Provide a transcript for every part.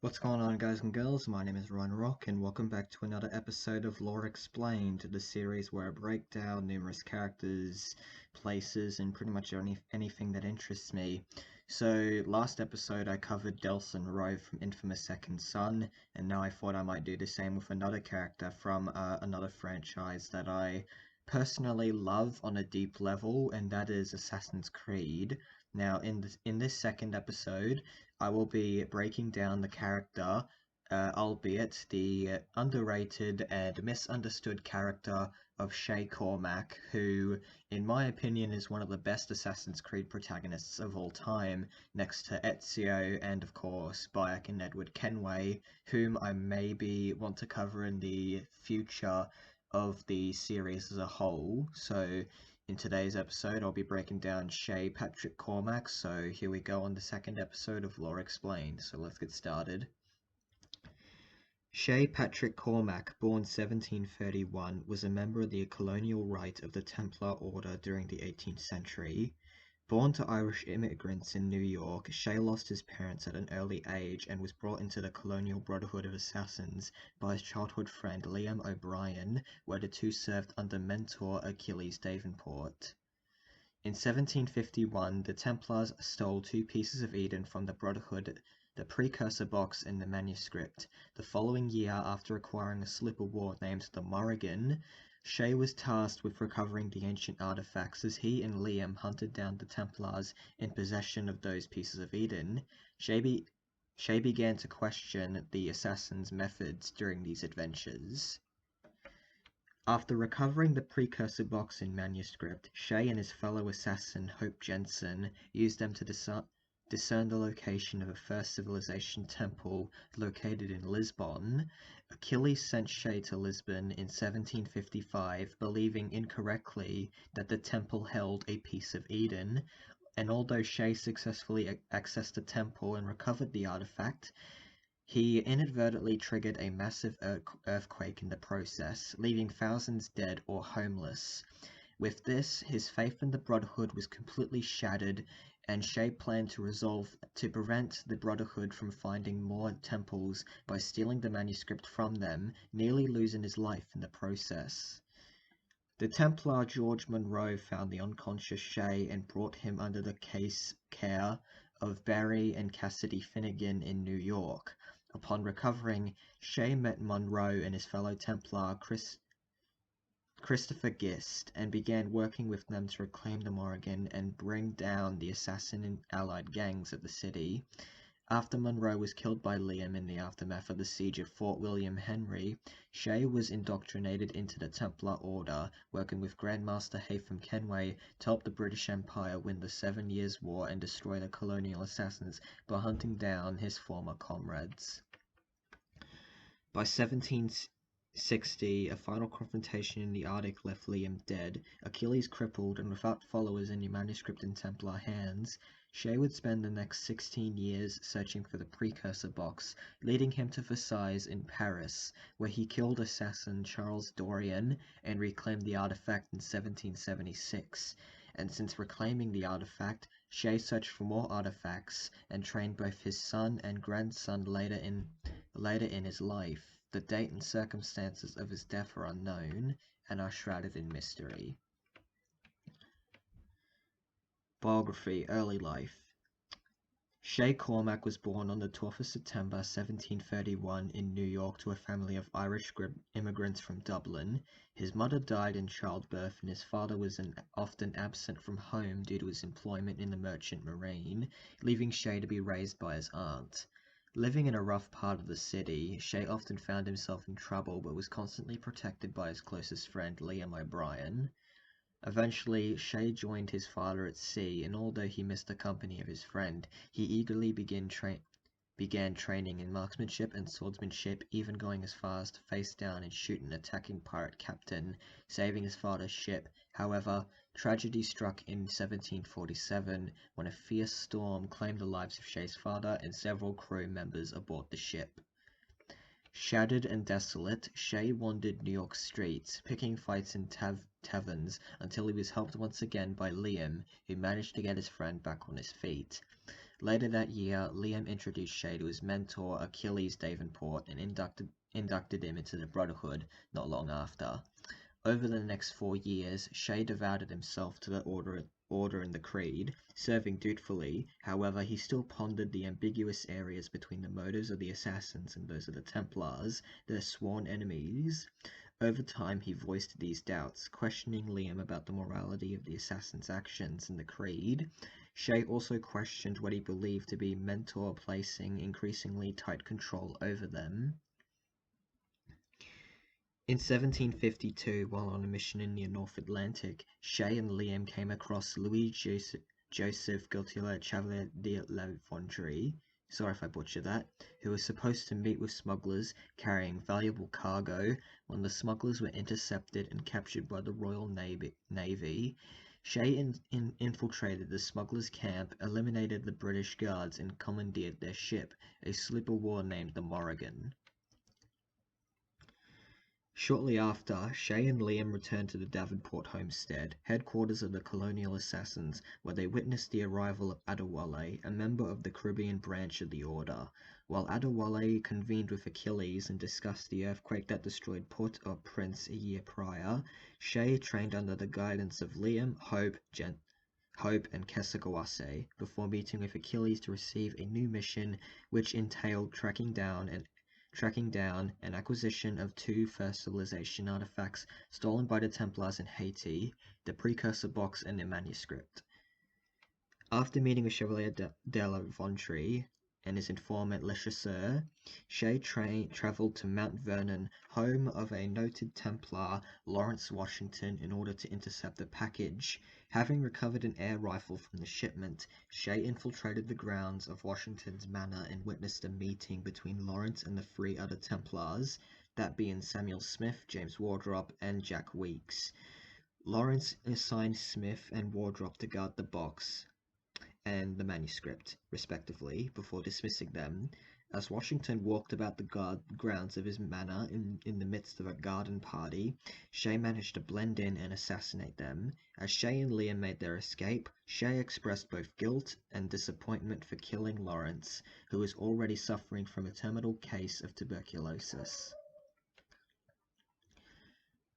What's going on, guys and girls? My name is Ryan Rock, and welcome back to another episode of Lore Explained, the series where I break down numerous characters, places, and pretty much anything that interests me. So, last episode I covered Delson Rowe from Infamous Second Son, and now I thought I might do the same with another character from another franchise that I personally love on a deep level, and that is Assassin's Creed. Now, in this second episode, I will be breaking down the character, albeit the underrated and misunderstood character of Shay Cormac, who, in my opinion, is one of the best Assassin's Creed protagonists of all time, next to Ezio and, of course, Bayek and Edward Kenway, whom I maybe want to cover in the future of the series as a whole. So, in today's episode, I'll be breaking down Shay Patrick Cormac, so here we go on the second episode of Lore Explained, so let's get started. Shay Patrick Cormac, born 1731, was a member of the colonial rite of the Templar Order during the 18th century. Born to Irish immigrants in New York, Shay lost his parents at an early age and was brought into the Colonial Brotherhood of Assassins by his childhood friend Liam O'Brien, where the two served under mentor Achilles Davenport. In 1751, the Templars stole two pieces of Eden from the Brotherhood, the precursor box and the manuscript. The following year, after acquiring a slip award named the Morrigan, Shay was tasked with recovering the ancient artifacts. As he and Liam hunted down the Templars in possession of those pieces of Eden, Shay began to question the assassins' methods during these adventures. After recovering the precursor box and manuscript, Shay and his fellow assassin Hope Jensen used them to discern the location of a First Civilization temple located in Lisbon. Achilles sent Shay to Lisbon in 1755, believing incorrectly that the temple held a piece of Eden, and although Shay successfully accessed the temple and recovered the artifact, he inadvertently triggered a massive earthquake in the process, leaving thousands dead or homeless. With this, his faith in the Brotherhood was completely shattered, and Shay planned to prevent the Brotherhood from finding more temples by stealing the manuscript from them, nearly losing his life in the process. The Templar George Monroe found the unconscious Shay and brought him under the care of Barry and Cassidy Finnegan in New York. Upon recovering, Shay met Monroe and his fellow Templar Christopher Gist and began working with them to reclaim the Morrigan and bring down the assassin and allied gangs of the city. After Monroe was killed by Liam in the aftermath of the siege of Fort William Henry, Shay was indoctrinated into the Templar Order, working with Grandmaster Haytham Kenway to help the British Empire win the 7 Years' War and destroy the colonial assassins by hunting down his former comrades. By 1760, a final confrontation in the Arctic left Liam dead, Achilles crippled, and without followers in the manuscript in Templar hands. Shay would spend the next 16 years searching for the precursor box, leading him to Versailles in Paris, where he killed assassin Charles Dorian and reclaimed the artifact in 1776. And since reclaiming the artifact, Shay searched for more artifacts and trained both his son and grandson later in his life. The date and circumstances of his death are unknown and are shrouded in mystery. Biography, early life. Shay Cormac was born on the 12th of September 1731 in New York to a family of Irish immigrants from Dublin. His mother died in childbirth and his father was often absent from home due to his employment in the merchant marine, leaving Shay to be raised by his aunt. Living in a rough part of the city, Shay often found himself in trouble but was constantly protected by his closest friend Liam O'Brien. Eventually, Shay joined his father at sea, and although he missed the company of his friend, he eagerly began training in marksmanship and swordsmanship, even going as far as to face down and shoot an attacking pirate captain, saving his father's ship. However, tragedy struck in 1747 when a fierce storm claimed the lives of Shay's father and several crew members aboard the ship. Shattered and desolate, Shay wandered New York streets, picking fights in taverns until he was helped once again by Liam, who managed to get his friend back on his feet. Later that year, Liam introduced Shay to his mentor, Achilles Davenport, and inducted him into the Brotherhood not long after. Over the next 4 years, Shay devoted himself to the order and the creed, serving dutifully. However, he still pondered the ambiguous areas between the motives of the assassins and those of the Templars, their sworn enemies. Over time, he voiced these doubts, questioning Liam about the morality of the assassins' actions and the creed. Shay also questioned what he believed to be Mentor placing increasingly tight control over them. In 1752, while on a mission in the North Atlantic, Shay and Liam came across Louis-Joseph Gautier Chevalier de la Vondrée, sorry if I butchered that, who was supposed to meet with smugglers carrying valuable cargo when the smugglers were intercepted and captured by the Royal Navy. Shay infiltrated the smugglers' camp, eliminated the British guards, and commandeered their ship, a sloop of war named the Morrigan. Shortly after, Shay and Liam returned to the Davenport homestead, headquarters of the colonial assassins, where they witnessed the arrival of Adewale, a member of the Caribbean branch of the order. While Adewale convened with Achilles and discussed the earthquake that destroyed Port-au-Prince a year prior, Shay trained under the guidance of Liam, Hope, and Kesagawase, before meeting with Achilles to receive a new mission which entailed tracking down and acquisition of 2 First Civilization artifacts stolen by the Templars in Haiti, the precursor box and the manuscript. After meeting with Chevalier de la Vondrée and his informant Le Chasseur, Shay travelled to Mount Vernon, home of a noted Templar, Lawrence Washington, in order to intercept the package. Having recovered an air rifle from the shipment, Shay infiltrated the grounds of Washington's manor and witnessed a meeting between Lawrence and the 3 other Templars, that being Samuel Smith, James Wardrop, and Jack Weeks. Lawrence assigned Smith and Wardrop to guard the box and the manuscript, respectively, before dismissing them. As Washington walked about the grounds of his manor in the midst of a garden party, Shay managed to blend in and assassinate them. As Shay and Liam made their escape, Shay expressed both guilt and disappointment for killing Lawrence, who was already suffering from a terminal case of tuberculosis.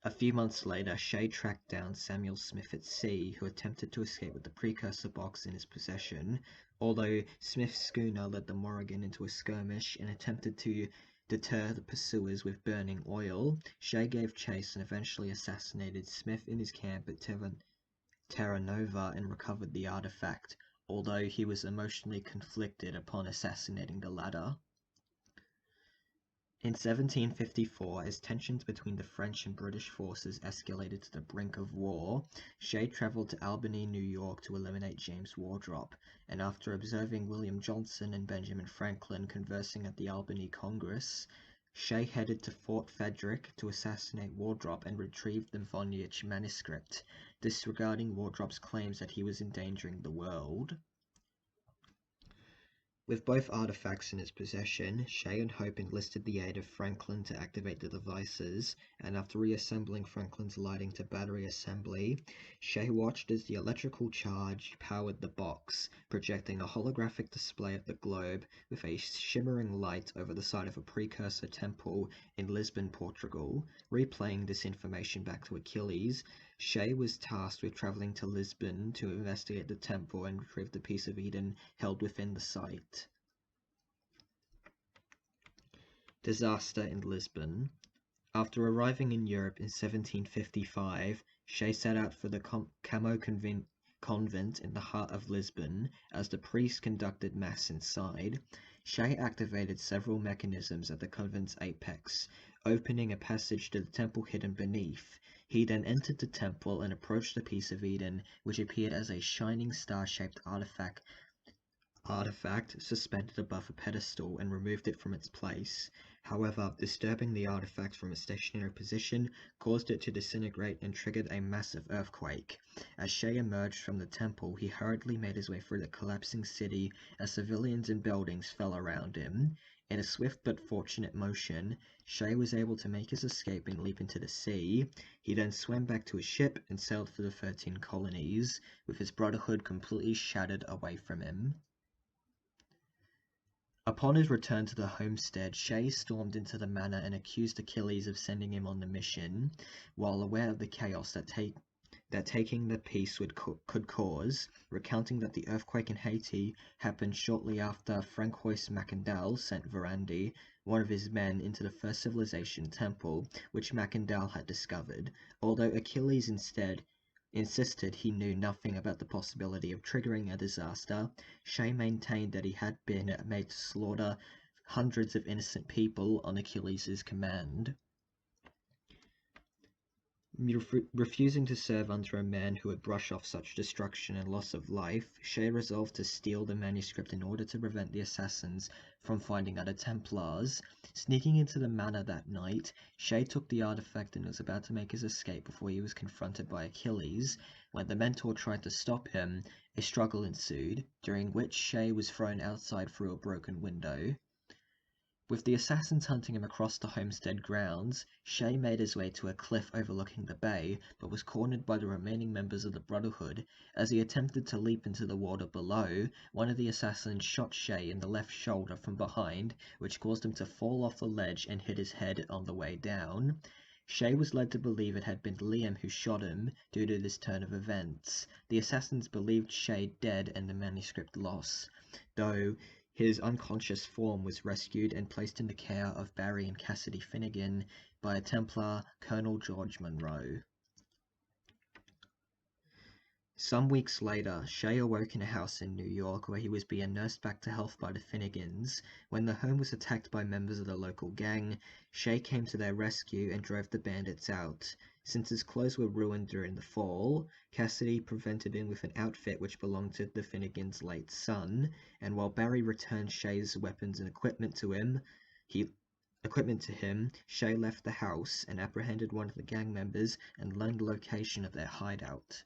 A few months later, Shay tracked down Samuel Smith at sea, who attempted to escape with the precursor box in his possession. Although Smith's schooner led the Morrigan into a skirmish and attempted to deter the pursuers with burning oil, Shay gave chase and eventually assassinated Smith in his camp at Terra Nova and recovered the artifact, although he was emotionally conflicted upon assassinating the latter. In 1754, as tensions between the French and British forces escalated to the brink of war, Shay travelled to Albany, New York to eliminate James Wardrop, and after observing William Johnson and Benjamin Franklin conversing at the Albany Congress, Shay headed to Fort Frederick to assassinate Wardrop and retrieve the Voynich manuscript, disregarding Wardrop's claims that he was endangering the world. With both artifacts in his possession, Shay and Hope enlisted the aid of Franklin to activate the devices, and after reassembling Franklin's lighting to battery assembly, Shay watched as the electrical charge powered the box, projecting a holographic display of the globe with a shimmering light over the side of a precursor temple in Lisbon, Portugal. Replaying this information back to Achilles, Shay was tasked with traveling to Lisbon to investigate the temple and retrieve the piece of Eden held within the site. Disaster in Lisbon. After arriving in Europe in 1755, Shay set out for the Camo convent in the heart of Lisbon. As the priest conducted mass inside, Shay activated several mechanisms at the convent's apex, opening a passage to the temple hidden beneath. He then entered the temple and approached the piece of Eden, which appeared as a shining star-shaped artifact suspended above a pedestal, and removed it from its place. However, disturbing the artifact from its stationary position caused it to disintegrate and triggered a massive earthquake. As Shay emerged from the temple, he hurriedly made his way through the collapsing city as civilians and buildings fell around him. In a swift but fortunate motion, Shay was able to make his escape and leap into the sea. He then swam back to his ship and sailed for the 13 colonies, with his brotherhood completely shattered away from him. Upon his return to the homestead, Shay stormed into the manor and accused Achilles of sending him on the mission, while aware of the chaos that taking the peace could cause, recounting that the earthquake in Haiti happened shortly after Francois Macandal sent Verandi, one of his men, into the first civilization temple, which Macandal had discovered, although Achilles instead insisted he knew nothing about the possibility of triggering a disaster. Shay maintained that he had been made to slaughter hundreds of innocent people on Achilles' command. Refusing to serve under a man who would brush off such destruction and loss of life, Shay resolved to steal the manuscript in order to prevent the assassins from finding other Templars. Sneaking into the manor that night, Shay took the artifact and was about to make his escape before he was confronted by Achilles. When the mentor tried to stop him, a struggle ensued, during which Shay was thrown outside through a broken window. With the assassins hunting him across the homestead grounds, Shay made his way to a cliff overlooking the bay, but was cornered by the remaining members of the Brotherhood. As he attempted to leap into the water below, one of the assassins shot Shay in the left shoulder from behind, which caused him to fall off the ledge and hit his head on the way down. Shay was led to believe it had been Liam who shot him due to this turn of events. The assassins believed Shay dead and the manuscript lost, though his unconscious form was rescued and placed in the care of Barry and Cassidy Finnegan by a Templar, Colonel George Monroe. Some weeks later, Shay awoke in a house in New York where he was being nursed back to health by the Finnegans. When the home was attacked by members of the local gang, Shay came to their rescue and drove the bandits out. Since his clothes were ruined during the fall, Cassidy presented him with an outfit which belonged to the Finnegans' late son, and while Barry returned Shay's weapons and equipment to him, Shay left the house and apprehended one of the gang members and learned the location of their hideout.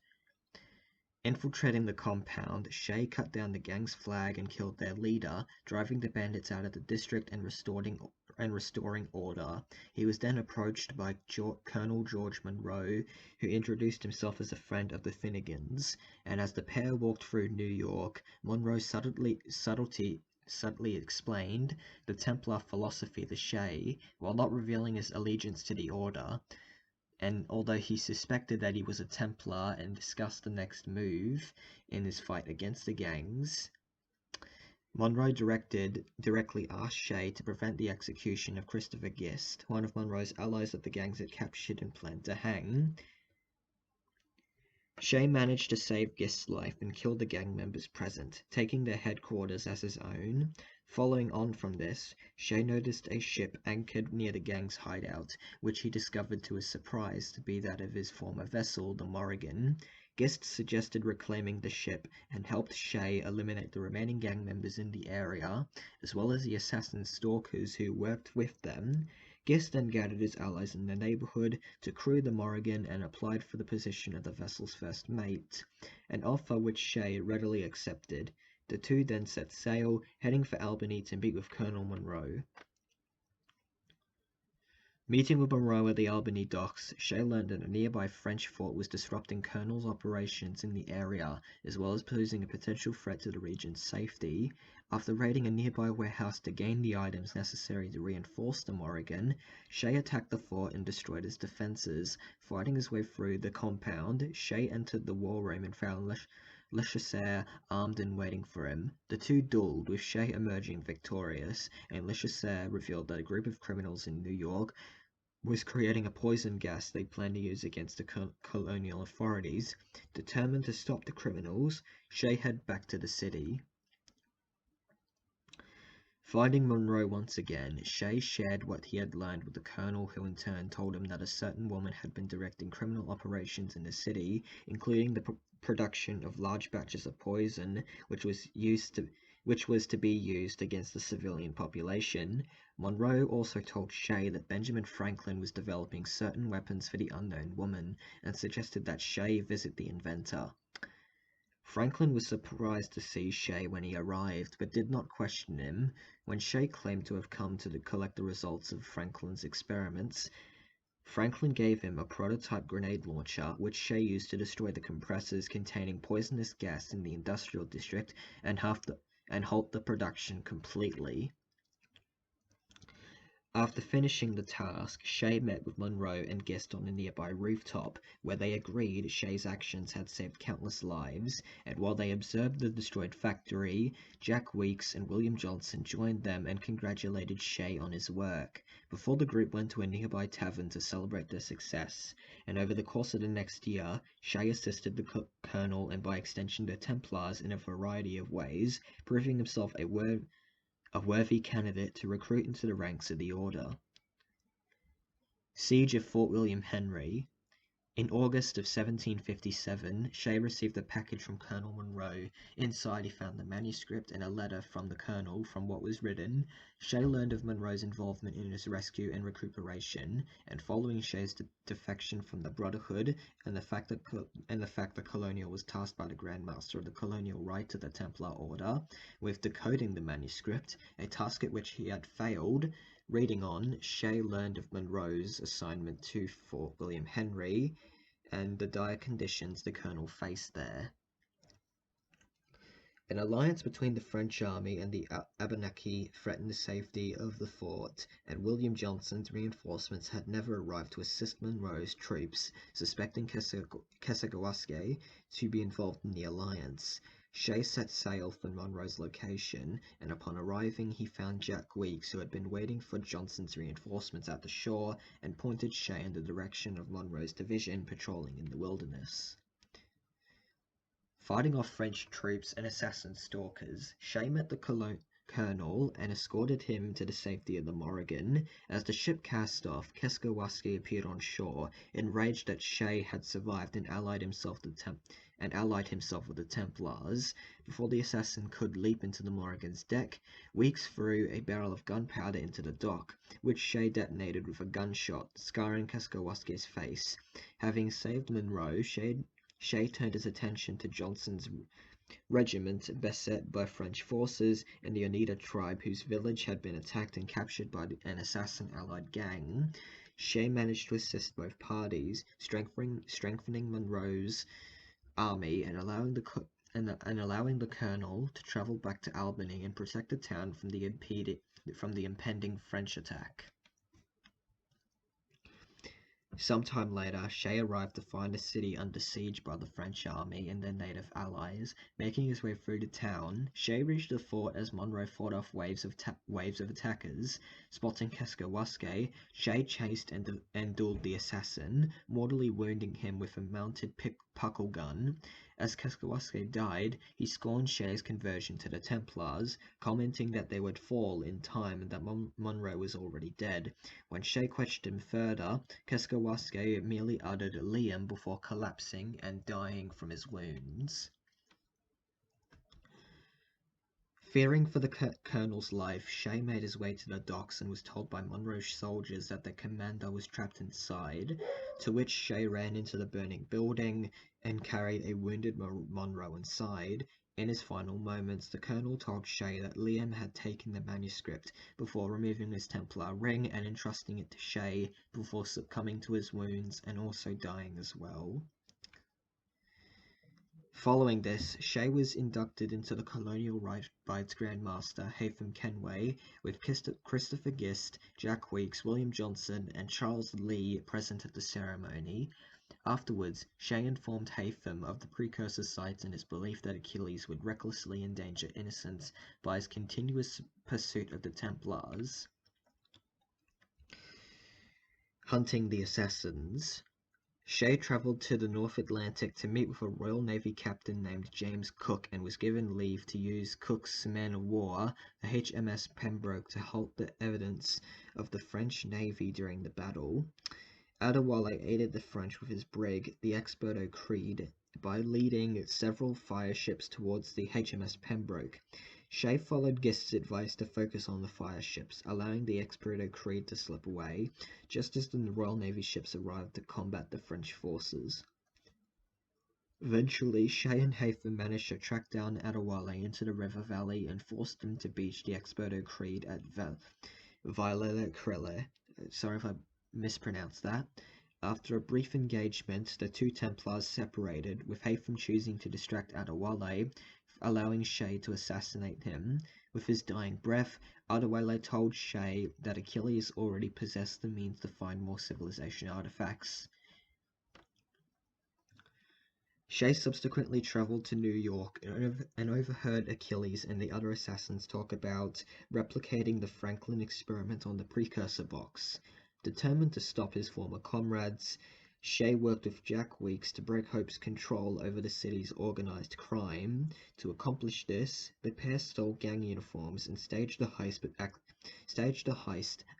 Infiltrating the compound, Shay cut down the gang's flag and killed their leader, driving the bandits out of the district and restoring order. He was then approached by Colonel George Monroe, who introduced himself as a friend of the Finnegans, and as the pair walked through New York, Monroe subtly explained the Templar philosophy to Shay, while not revealing his allegiance to the order. And although he suspected that he was a Templar and discussed the next move in his fight against the gangs, Monroe directly asked Shay to prevent the execution of Christopher Gist, one of Monroe's allies that the gangs had captured and planned to hang. Shay managed to save Gist's life and kill the gang members present, taking their headquarters as his own. Following on from this, Shay noticed a ship anchored near the gang's hideout, which he discovered to his surprise to be that of his former vessel, the Morrigan. Gist suggested reclaiming the ship and helped Shay eliminate the remaining gang members in the area, as well as the assassin stalkers who worked with them. Gist then gathered his allies in the neighborhood to crew the Morrigan and applied for the position of the vessel's first mate, an offer which Shay readily accepted. The two then set sail, heading for Albany to meet with Colonel Monroe. Meeting with Monroe at the Albany docks, Shay learned that a nearby French fort was disrupting Colonel's operations in the area, as well as posing a potential threat to the region's safety. After raiding a nearby warehouse to gain the items necessary to reinforce the Morrigan, Shay attacked the fort and destroyed its defenses. Fighting his way through the compound, Shay entered the war room and found Le Chasseur armed and waiting for him. The two dueled, with Shay emerging victorious, and Le Chasseur revealed that a group of criminals in New York was creating a poison gas they planned to use against the colonial authorities. Determined to stop the criminals, Shay headed back to the city. Finding Monroe once again, Shay shared what he had learned with the colonel, who in turn told him that a certain woman had been directing criminal operations in the city, including the production of large batches of poison, which was to be used against the civilian population. Monroe also told Shay that Benjamin Franklin was developing certain weapons for the unknown woman, and suggested that Shay visit the inventor. Franklin was surprised to see Shay when he arrived, but did not question him. When Shay claimed to have come to collect the results of Franklin's experiments, Franklin gave him a prototype grenade launcher, which Shay used to destroy the compressors containing poisonous gas in the industrial district and half the and halt the production completely. After finishing the task, Shay met with Monroe and guessed on a nearby rooftop, where they agreed Shay's actions had saved countless lives, and while they observed the destroyed factory, Jack Weeks and William Johnson joined them and congratulated Shay on his work, before the group went to a nearby tavern to celebrate their success, and over the course of the next year, Shay assisted the Colonel and by extension the Templars in a variety of ways, proving himself a worthy candidate to recruit into the ranks of the Order. Siege of Fort William Henry. In August of 1757, Shay received a package from Colonel Monroe. Inside he found the manuscript and a letter from the Colonel. From what was written, Shay learned of Monroe's involvement in his rescue and recuperation, and following Shay's defection from the Brotherhood, and the fact that the Colonial was tasked by the Grand Master of the Colonial Rite to the Templar Order with decoding the manuscript, a task at which he had failed. Reading on, Shay learned of Monroe's assignment to Fort William Henry and the dire conditions the Colonel faced there. An alliance between the French army and the Abenaki threatened the safety of the fort, and William Johnson's reinforcements had never arrived to assist Monroe's troops, suspecting Kasegawaske to be involved in the alliance. Shay set sail for Monroe's location, and upon arriving he found Jack Weeks, who had been waiting for Johnson's reinforcements at the shore, and pointed Shay in the direction of Monroe's division patrolling in the wilderness. Fighting off French troops and assassin stalkers, Shay met the Colonel and escorted him to the safety of the Morrigan. As the ship cast off, Kasegawaske appeared on shore, enraged that Shay had survived and allied himself with the Templars. Before the assassin could leap into the Morrigan's deck, Weeks threw a barrel of gunpowder into the dock, which Shay detonated with a gunshot, scarring Kasekawaske's face. Having saved Monroe, Shay turned his attention to Johnson's regiment, beset by French forces, and the Oneida tribe, whose village had been attacked and captured by an assassin-allied gang. Shay managed to assist both parties, strengthening Monroe's army and allowing the Colonel to travel back to Albany and protect the town from the impending French attack. Sometime later, Shay arrived to find the city under siege by the French army and their native allies. Making his way through the town, Shay reached the fort as Monroe fought off waves of attackers. Spotting Kasegawaske, Shay chased and dueled the assassin, mortally wounding him with a mounted puckle gun. As Kasegawaske died, he scorned Shay's conversion to the Templars, commenting that they would fall in time and that Monroe was already dead. When Shay questioned him further, Kasegawaske merely uttered "Liam" before collapsing and dying from his wounds. Fearing for the Colonel's life, Shay made his way to the docks and was told by Monroe's soldiers that their commander was trapped inside, to which Shay ran into the burning building and carried a wounded Monroe inside. In his final moments, the Colonel told Shay that Liam had taken the manuscript before removing his Templar ring and entrusting it to Shay before succumbing to his wounds and also dying as well. Following this, Shay was inducted into the Colonial Rite by its Grand Master, Haytham Kenway, with Christopher Gist, Jack Weeks, William Johnson, and Charles Lee present at the ceremony. Afterwards, Shay informed Haytham of the precursor sites and his belief that Achilles would recklessly endanger innocents by his continuous pursuit of the Templars. Hunting the assassins. Shay travelled to the North Atlantic to meet with a Royal Navy captain named James Cook and was given leave to use Cook's man of war, the HMS Pembroke, to halt the evidence of the French Navy during the battle. Adewale aided the French with his brig, the Expert Creed, by leading several fire ships towards the HMS Pembroke. Shay followed Gist's advice to focus on the fire ships, allowing the Expert Creed to slip away, just as the Royal Navy ships arrived to combat the French forces. Eventually, Shay and Haytham managed to track down Adewale into the river valley and forced him to beach the Expert Creed at Villele-Crele. Sorry if I mispronounced that. After a brief engagement, the two Templars separated, with Haytham choosing to distract Adewale allowing Shay to assassinate him. With his dying breath, Adewale told Shay that Achilles already possessed the means to find more civilization artifacts. Shay subsequently traveled to New York and overheard Achilles and the other assassins talk about replicating the Franklin experiment on the precursor box. Determined to stop his former comrades, Shay worked with Jack Weeks to break Hope's control over the city's organized crime. To accomplish this, the pair stole gang uniforms and staged a heist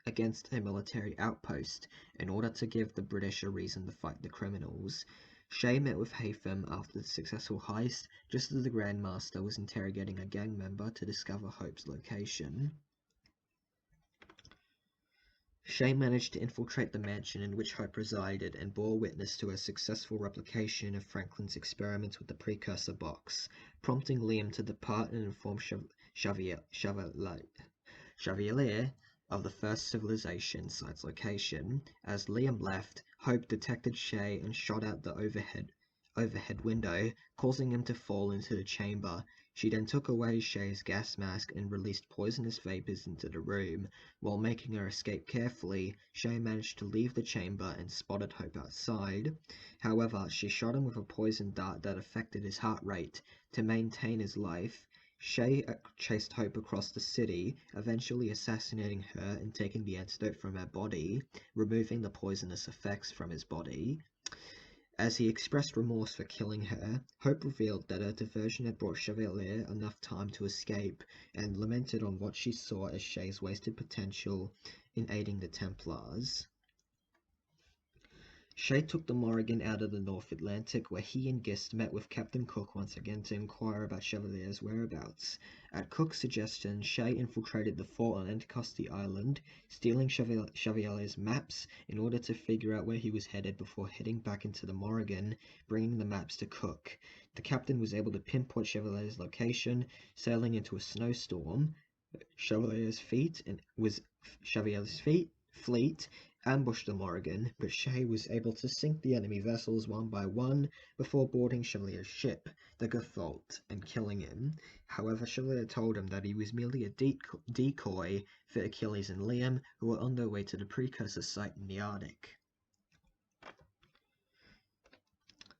against a military outpost in order to give the British a reason to fight the criminals. Shay met with Haytham after the successful heist, just as the Grand Master was interrogating a gang member to discover Hope's location. Shay managed to infiltrate the mansion in which Hope resided and bore witness to a successful replication of Franklin's experiment with the precursor box, prompting Liam to depart and inform Chevalier of the first civilization site's location. As Liam left, Hope detected Shay and shot out the overhead window, causing him to fall into the chamber. She then took away Shay's gas mask and released poisonous vapors into the room. While making her escape carefully, Shay managed to leave the chamber and spotted Hope outside. However, she shot him with a poison dart that affected his heart rate. To maintain his life, Shay chased Hope across the city, eventually assassinating her and taking the antidote from her body, removing the poisonous effects from his body. As he expressed remorse for killing her, Hope revealed that her diversion had brought Chevalier enough time to escape, and lamented on what she saw as Shay's wasted potential in aiding the Templars. Shay took the Morrigan out of the North Atlantic, where he and Gist met with Captain Cook once again to inquire about Chevalier's whereabouts. At Cook's suggestion, Shay infiltrated the fort on Anticosti Island, stealing Chevalier's maps in order to figure out where he was headed before heading back into the Morrigan, bringing the maps to Cook. The captain was able to pinpoint Chevalier's location, sailing into a snowstorm. Chevalier's fleet ambushed the Morrigan, but Shay was able to sink the enemy vessels one by one before boarding Chevalier's ship, the Gafault, and killing him. However, Chevalier told him that he was merely a decoy for Achilles and Liam, who were on their way to the precursor site in the Arctic.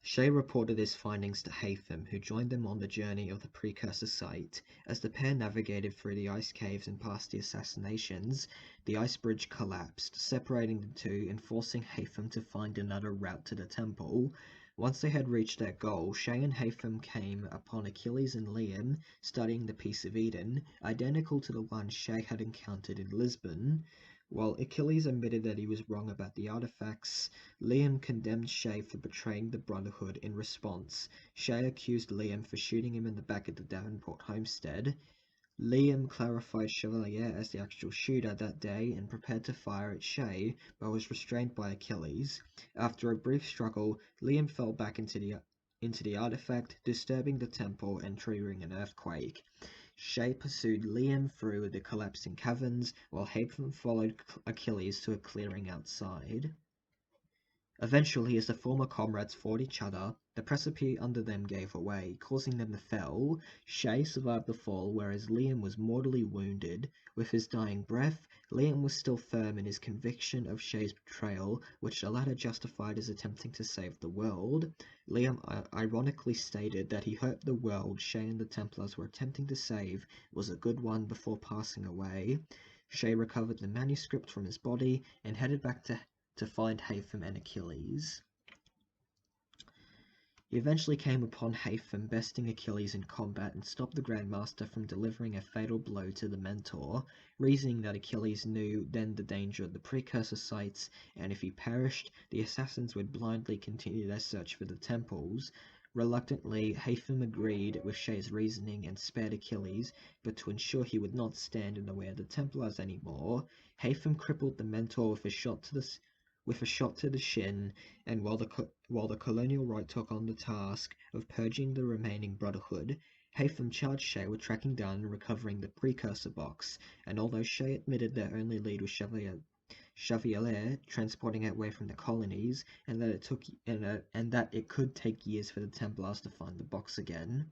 Shay reported his findings to Haytham, who joined them on the journey of the precursor site. As the pair navigated through the ice caves and past the assassinations, the ice bridge collapsed, separating the two and forcing Haytham to find another route to the temple. Once they had reached their goal, Shay and Haytham came upon Achilles and Liam studying the Piece of Eden, identical to the one Shay had encountered in Lisbon. While Achilles admitted that he was wrong about the artifacts, Liam condemned Shay for betraying the Brotherhood. In response, Shay accused Liam for shooting him in the back at the Davenport homestead. Liam clarified Chevalier as the actual shooter that day and prepared to fire at Shay, but was restrained by Achilles. After a brief struggle, Liam fell back into the artifact, disturbing the temple and triggering an earthquake. Shay pursued Liam through the collapsing caverns, while Haytham followed Achilles to a clearing outside. Eventually, as the former comrades fought each other, the precipice under them gave way, causing them to fall. Shay survived the fall, whereas Liam was mortally wounded. With his dying breath, Liam was still firm in his conviction of Shay's betrayal, which the latter justified as attempting to save the world. Liam ironically stated that he hoped the world Shay and the Templars were attempting to save was a good one before passing away. Shay recovered the manuscript from his body and headed back to find Haytham and Achilles. He eventually came upon Haytham besting Achilles in combat and stopped the Grand Master from delivering a fatal blow to the Mentor, reasoning that Achilles knew then the danger of the precursor sites, and if he perished, the assassins would blindly continue their search for the temples. Reluctantly, Haytham agreed with Shay's reasoning and spared Achilles, but to ensure he would not stand in the way of the Templars anymore, Haytham crippled the Mentor with a shot to the shin, and while the colonial right took on the task of purging the remaining Brotherhood, Haytham charged Shay with tracking down and recovering the precursor box, and although Shay admitted their only lead was Chevalier transporting it away from the colonies, and that it could take years for the Templars to find the box again.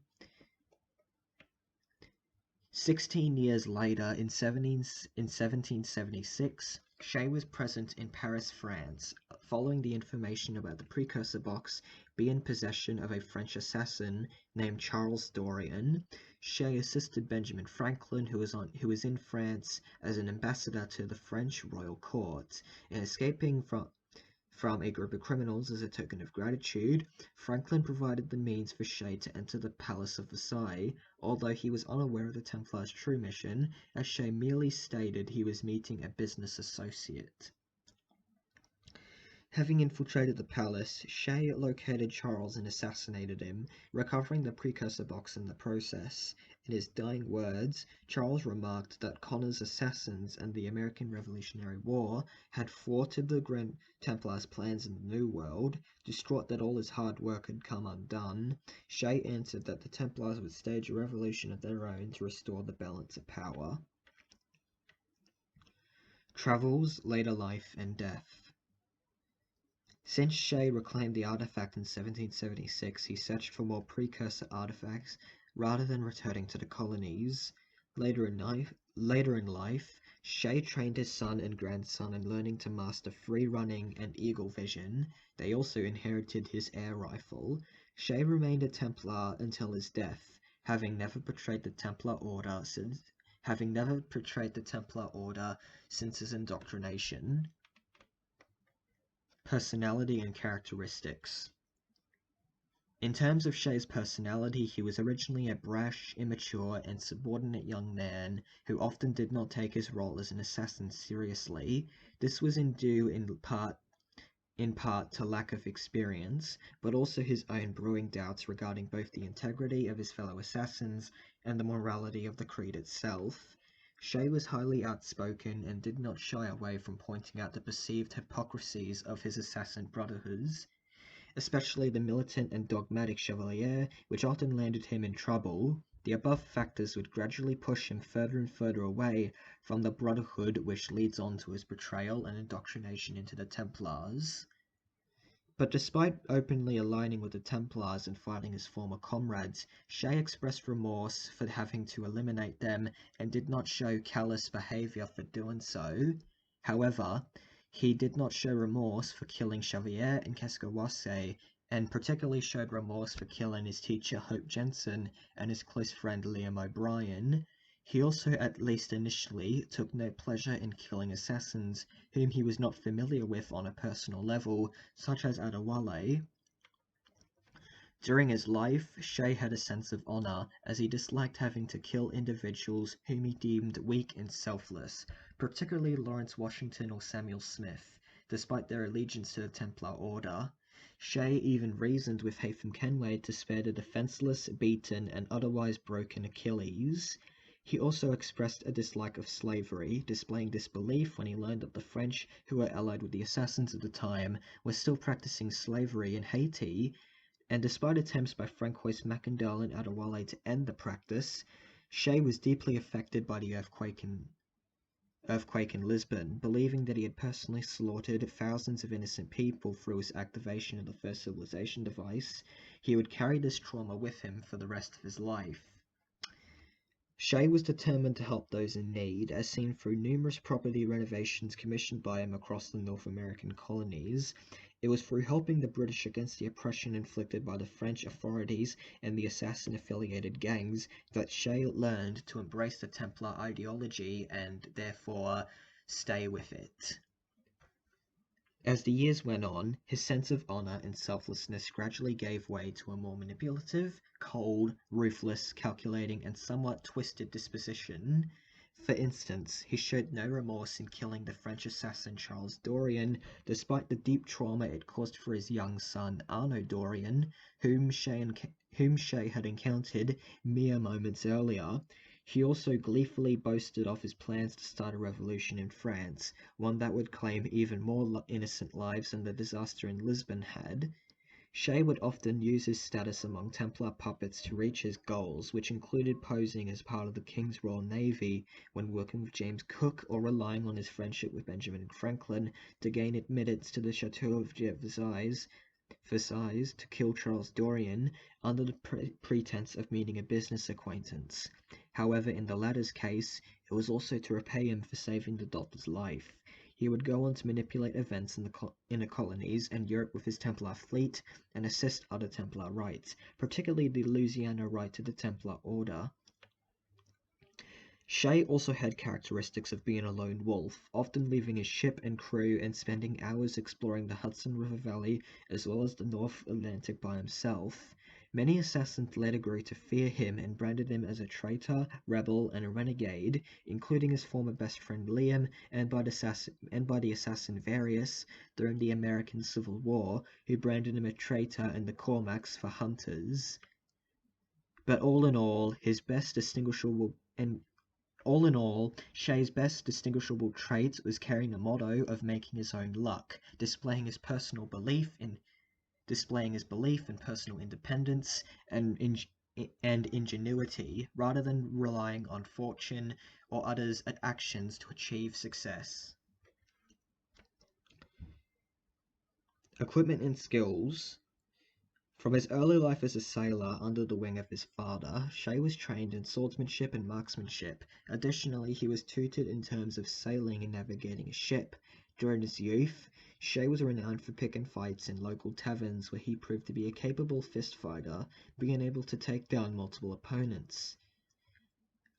16 years later, in 1776, Shay was present in Paris, France, following the information about the precursor box being in possession of a French assassin named Charles Dorian. Shay assisted Benjamin Franklin, who was in France as an ambassador to the French royal court, in escaping from a group of criminals. As a token of gratitude, Franklin provided the means for Shay to enter the Palace of Versailles, although he was unaware of the Templars' true mission, as Shay merely stated he was meeting a business associate. Having infiltrated the palace, Shay located Charles and assassinated him, recovering the precursor box in the process. In his dying words, Charles remarked that Connor's assassins and the American Revolutionary War had thwarted the Grand Templars' plans in the New World. Distraught that all his hard work had come undone, Shay answered that the Templars would stage a revolution of their own to restore the balance of power. Travels, later life, and death. Since Shay reclaimed the artifact in 1776, he searched for more precursor artifacts rather than returning to the colonies. Later in life, Shay trained his son and grandson in learning to master free running and eagle vision. They also inherited his air rifle. Shay remained a Templar until his death, having never betrayed the Templar Order since his indoctrination. Personality and characteristics. In terms of Shay's personality, he was originally a brash, immature, and subordinate young man who often did not take his role as an assassin seriously. This was due in part to lack of experience, but also his own brewing doubts regarding both the integrity of his fellow assassins and the morality of the creed itself. Shay was highly outspoken and did not shy away from pointing out the perceived hypocrisies of his assassin brotherhoods, especially the militant and dogmatic Chevalier, which often landed him in trouble. The above factors would gradually push him further and further away from the Brotherhood, which leads on to his betrayal and indoctrination into the Templars. But despite openly aligning with the Templars and fighting his former comrades, Shay expressed remorse for having to eliminate them and did not show callous behavior for doing so. However, he did not show remorse for killing Xavier and Kaskawase, and particularly showed remorse for killing his teacher Hope Jensen and his close friend Liam O'Brien. He also, at least initially, took no pleasure in killing assassins whom he was not familiar with on a personal level, such as Adewale. During his life, Shay had a sense of honor, as he disliked having to kill individuals whom he deemed weak and selfless, particularly Lawrence Washington or Samuel Smith, despite their allegiance to the Templar Order. Shay even reasoned with Haytham Kenway to spare the defenseless, beaten, and otherwise broken Achilles. He also expressed a dislike of slavery, displaying disbelief when he learned that the French, who were allied with the assassins at the time, were still practicing slavery in Haiti, and despite attempts by Francois Mackendal and Adewale to end the practice, Shay was deeply affected by the earthquake in Lisbon, believing that he had personally slaughtered thousands of innocent people through his activation of the first civilization device. He would carry this trauma with him for the rest of his life. Shay was determined to help those in need, as seen through numerous property renovations commissioned by him across the North American colonies. It was through helping the British against the oppression inflicted by the French authorities and the assassin-affiliated gangs that Shay learned to embrace the Templar ideology and therefore stay with it. As the years went on, his sense of honor and selflessness gradually gave way to a more manipulative, cold, ruthless, calculating, and somewhat twisted disposition. For instance, he showed no remorse in killing the French assassin Charles Dorian, despite the deep trauma it caused for his young son Arnaud Dorian, whom Shay had encountered mere moments earlier. He also gleefully boasted of his plans to start a revolution in France, one that would claim even more innocent lives than the disaster in Lisbon had. Shay would often use his status among Templar puppets to reach his goals, which included posing as part of the King's Royal Navy when working with James Cook, or relying on his friendship with Benjamin Franklin to gain admittance to the Chateau of Versailles to kill Charles Dorian under the pretense of meeting a business acquaintance. However, in the latter's case, it was also to repay him for saving the Doctor's life. He would go on to manipulate events in the inner colonies and Europe with his Templar fleet and assist other Templar rites, particularly the Louisiana Rite to the Templar Order. Shay also had characteristics of being a lone wolf, often leaving his ship and crew and spending hours exploring the Hudson River Valley as well as the North Atlantic by himself. Many assassins later grew to fear him and branded him as a traitor, rebel, and a renegade, including his former best friend Liam and by the assassin Various during the American Civil War, who branded him a traitor and the Cormacks for hunters. But all in all, Shay's best distinguishable trait was carrying the motto of making his own luck, displaying his belief in personal independence and ingenuity, rather than relying on fortune or others' actions to achieve success. Equipment and skills. From his early life as a sailor under the wing of his father, Shay was trained in swordsmanship and marksmanship. Additionally, he was tutored in terms of sailing and navigating a ship. During his youth, Shay was renowned for picking fights in local taverns where he proved to be a capable fist fighter, being able to take down multiple opponents.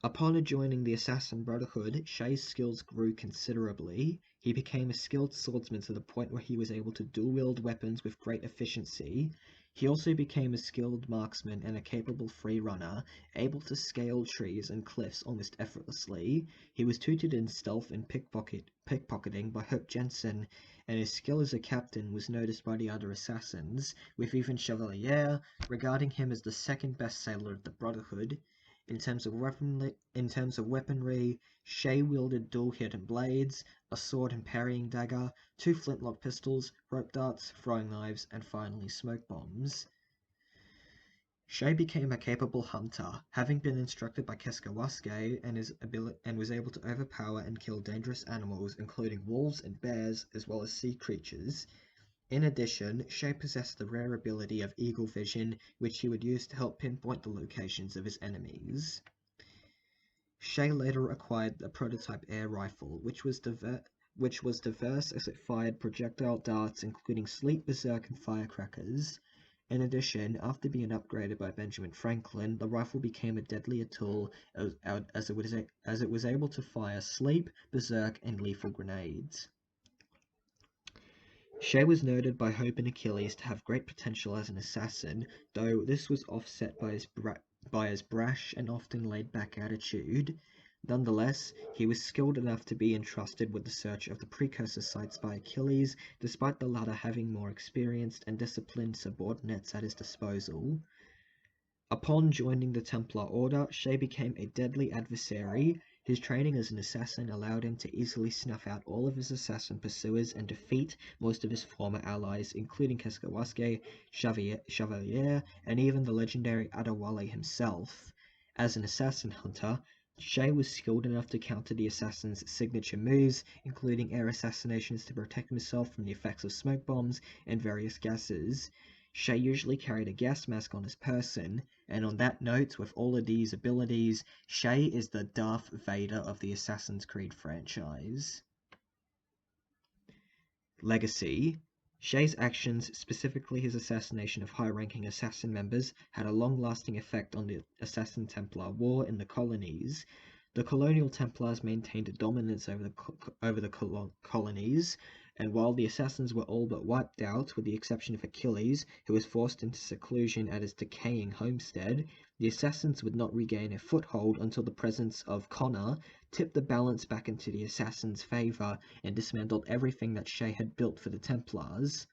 Upon joining the Assassin Brotherhood, Shay's skills grew considerably. He became a skilled swordsman to the point where he was able to dual-wield weapons with great efficiency. He also became a skilled marksman and a capable free runner, able to scale trees and cliffs almost effortlessly. He was tutored in stealth and pickpocketing by Hope Jensen, and his skill as a captain was noticed by the other assassins, with even Chevalier regarding him as the second best sailor of the Brotherhood. In terms of weaponry, Shay wielded dual-hidden blades, a sword and parrying dagger, 2 flintlock pistols, rope darts, throwing knives, and finally smoke bombs. Shay became a capable hunter, having been instructed by Keskawaske and was able to overpower and kill dangerous animals including wolves and bears as well as sea creatures. In addition, Shay possessed the rare ability of eagle vision, which he would use to help pinpoint the locations of his enemies. Shay later acquired the prototype air rifle, which was diverse as it fired projectile darts including sleet, berserk, and firecrackers. In addition, after being upgraded by Benjamin Franklin, the rifle became a deadlier tool as it was able to fire sleep, berserk, and lethal grenades. Shay was noted by Hope and Achilles to have great potential as an assassin, though this was offset by his brash and often laid-back attitude. Nonetheless, he was skilled enough to be entrusted with the search of the precursor sites by Achilles, despite the latter having more experienced and disciplined subordinates at his disposal. Upon joining the Templar Order, Shay became a deadly adversary. His training as an assassin allowed him to easily snuff out all of his assassin pursuers and defeat most of his former allies, including Keskawaske, Chevalier, and even the legendary Adewale himself. As an assassin hunter, Shay was skilled enough to counter the assassin's signature moves, including air assassinations to protect himself from the effects of smoke bombs and various gases. Shay usually carried a gas mask on his person, and on that note, with all of these abilities, Shay is the Darth Vader of the Assassin's Creed franchise. Legacy. Shay's actions, specifically his assassination of high-ranking assassin members, had a long-lasting effect on the Assassin-Templar War in the colonies. The colonial Templars maintained a dominance over the colonies, and while the assassins were all but wiped out, with the exception of Achilles, who was forced into seclusion at his decaying homestead, the assassins would not regain a foothold until the presence of Connor tipped the balance back into the assassins' favor and dismantled everything that Shay had built for the Templars.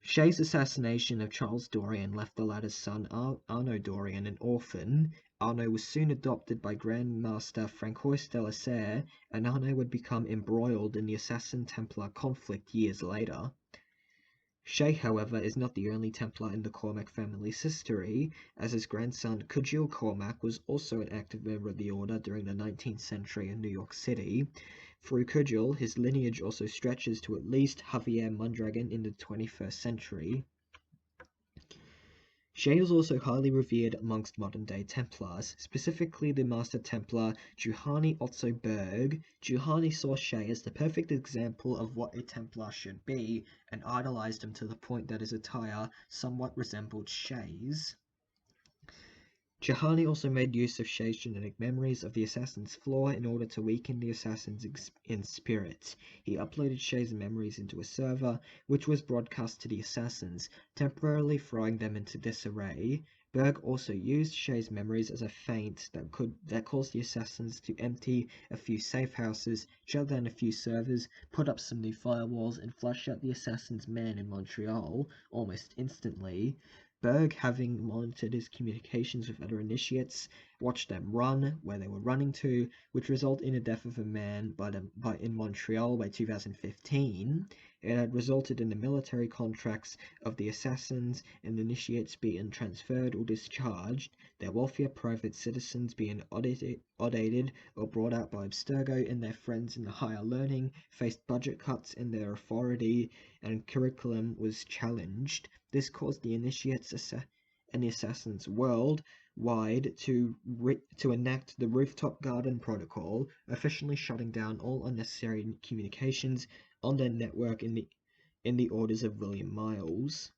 Shay's assassination of Charles Dorian left the latter's son Arno Dorian an orphan. Arno was soon adopted by Grandmaster Francois de la Serre, and Arno would become embroiled in the Assassin-Templar conflict years later. Shay, however, is not the only Templar in the Cormac family's history, as his grandson Cudgel Cormac was also an active member of the Order during the 19th century in New York City. Through Cudgel, his lineage also stretches to at least Javier Mondragon in the 21st century. Shay was also highly revered amongst modern-day Templars, specifically the Master Templar Johanni Otto Berg. Johanni saw Shay as the perfect example of what a Templar should be, and idolized him to the point that his attire somewhat resembled Shay's. Johanni also made use of Shay's genetic memories of the assassin's flaw in order to weaken the assassin's in spirit. He uploaded Shay's memories into a server, which was broadcast to the assassins, temporarily throwing them into disarray. Berg also used Shay's memories as a feint that caused the assassins to empty a few safe houses, shut down a few servers, put up some new firewalls, and flush out the assassin's men in Montreal almost instantly. Berg, having monitored his communications with other initiates, watched them run where they were running to, which resulted in the death of a man in Montreal by 2015. It had resulted in the military contracts of the assassins and the initiates being transferred or discharged, their wealthier private citizens being audited or brought out by Abstergo, and their friends in the higher learning faced budget cuts, and their authority and curriculum was challenged. This caused the initiates and the assassins worldwide to enact the Rooftop Garden Protocol, officially shutting down all unnecessary communications on their network in the orders of William Miles.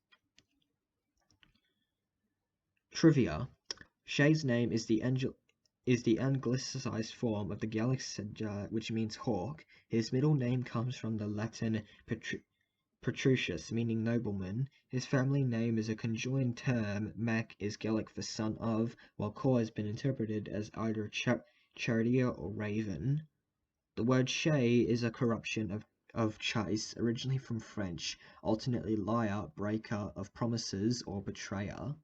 Trivia: Shay's name is the anglicized form of the Gaelic Sedja, which means hawk. His middle name comes from the Latin Petrucius, meaning nobleman. His family name is a conjoined term. Mac is Gaelic for son of, while Cor has been interpreted as either Chardia or raven. The word Shay is a corruption of chase, originally from French, alternately liar, breaker of promises, or betrayer.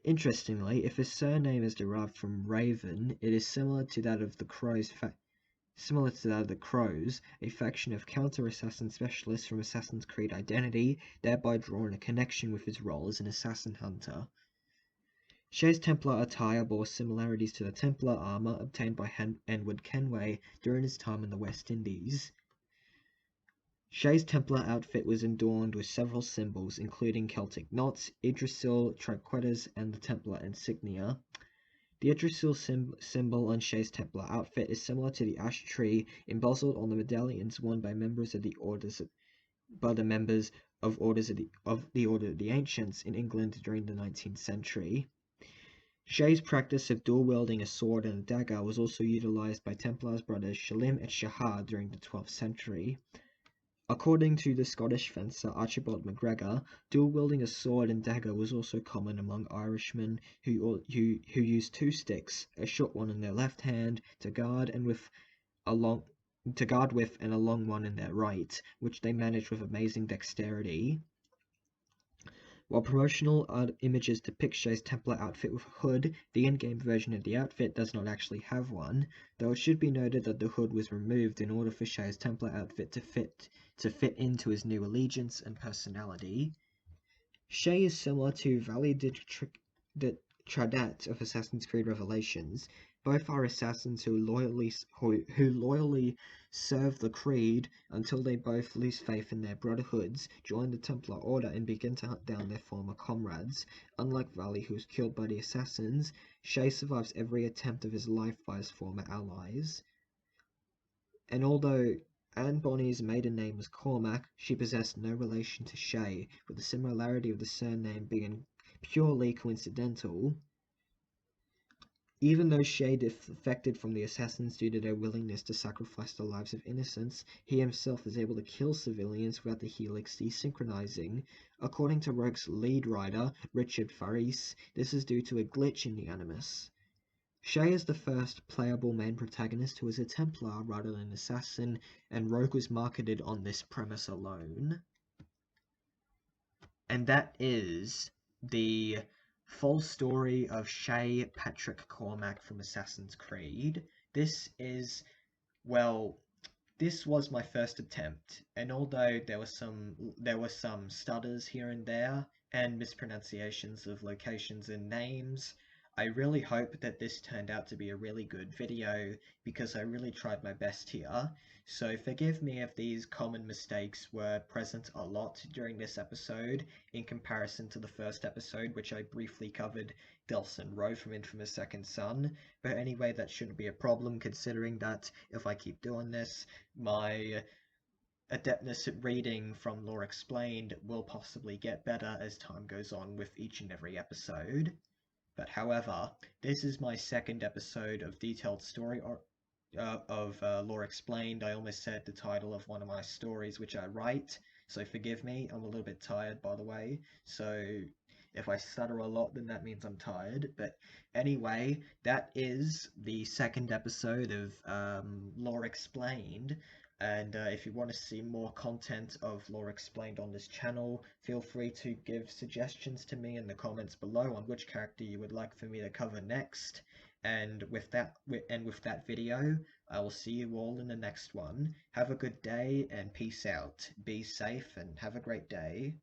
Interestingly, if his surname is derived from Raven, it is similar to that of the Crows, a faction of counter-assassin specialists from Assassin's Creed Identity, thereby drawing a connection with his role as an assassin hunter. Shay's Templar attire bore similarities to the Templar armor obtained by Edward Kenway during his time in the West Indies. Shay's Templar outfit was adorned with several symbols, including Celtic knots, Yggdrasil, triquetras, and the Templar insignia. The Yggdrasil symbol on Shay's Templar outfit is similar to the ash tree embossed on the medallions worn by members of the Order of the Ancients in England during the 19th century. Shay's practice of dual-wielding a sword and a dagger was also utilized by Templars brothers Shalim and Shahar during the 12th century. According to the Scottish fencer Archibald MacGregor, dual-wielding a sword and dagger was also common among Irishmen who used two sticks, a short one in their left hand to guard with and a long one in their right, which they managed with amazing dexterity. While promotional images depict Shay's Templar outfit with a hood, the in-game version of the outfit does not actually have one, though it should be noted that the hood was removed in order for Shay's Templar outfit to fit into his new allegiance and personality. Shay is similar to Valley de Tradat of Assassin's Creed Revelations. Both are assassins who loyally serve the Creed until they both lose faith in their brotherhoods, join the Templar Order, and begin to hunt down their former comrades. Unlike Valley, who is killed by the assassins, Shay survives every attempt of his life by his former allies. And although Anne Bonny's maiden name was Cormac, she possessed no relation to Shay, with the similarity of the surname being purely coincidental. Even though Shay defected from the assassins due to their willingness to sacrifice the lives of innocents, he himself is able to kill civilians without the helix desynchronizing. According to Rogue's lead writer, Richard Faris, this is due to a glitch in the Animus. Shay is the first playable main protagonist who is a Templar rather than an assassin, and Rogue was marketed on this premise alone. And that is the full story of Shay Patrick Cormac from Assassin's Creed. This was my first attempt, and although there were some stutters here and there and mispronunciations of locations and names, I really hope that this turned out to be a really good video because I really tried my best here. So forgive me if these common mistakes were present a lot during this episode in comparison to the first episode, which I briefly covered Delson Rowe from Infamous Second Son. But anyway, that shouldn't be a problem considering that if I keep doing this, my adeptness at reading from Lore Explained will possibly get better as time goes on with each and every episode. But however, this is my second episode of Detailed Story of Lore Explained. I almost said the title of one of my stories which I write, so forgive me. I'm a little bit tired, by the way. So if I stutter a lot, then that means I'm tired. But anyway, that is the second episode of Lore Explained. And if you want to see more content of Lore Explained on this channel, feel free to give suggestions to me in the comments below on which character you would like for me to cover next. And with that video, I will see you all in the next one. Have a good day and peace out. Be safe and have a great day.